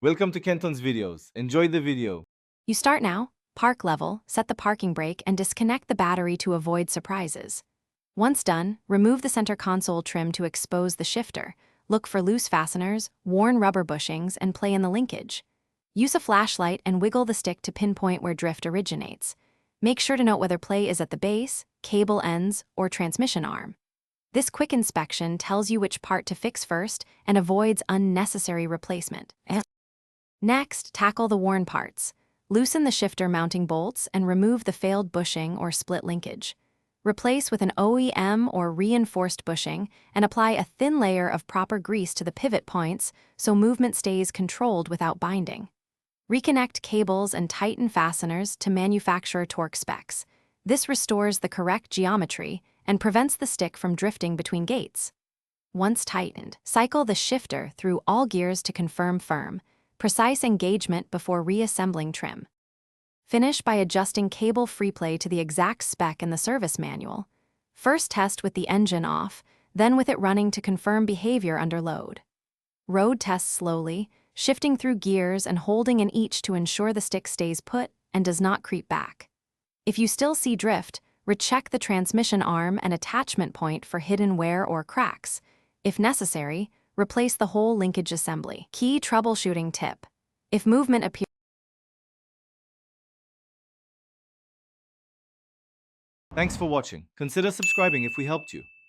Welcome to Kenton's videos. Enjoy the video. You start now, park level, set the parking brake, and disconnect the battery to avoid surprises. Once done, remove the center console trim to expose the shifter. Look for loose fasteners, worn rubber bushings, and play in the linkage. Use a flashlight and wiggle the stick to pinpoint where drift originates. Make sure to note whether play is at the base, cable ends, or transmission arm. This quick inspection tells you which part to fix first and avoids unnecessary replacement. Next, tackle the worn parts. Loosen the shifter mounting bolts and remove the failed bushing or split linkage. Replace with an OEM or reinforced bushing and apply a thin layer of proper grease to the pivot points so movement stays controlled without binding. Reconnect cables and tighten fasteners to manufacturer torque specs. This restores the correct geometry and prevents the stick from drifting between gates. Once tightened, cycle the shifter through all gears to confirm firm, precise engagement before reassembling trim. Finish by adjusting cable free play to the exact spec in the service manual. First test with the engine off, then with it running to confirm behavior under load. Road test slowly, shifting through gears and holding in each to ensure the stick stays put and does not creep back. If you still see drift, recheck the transmission arm and attachment point for hidden wear or cracks. If necessary, replace the whole linkage assembly. Key troubleshooting tip: if movement appears. Thanks for watching. Consider subscribing if we helped you.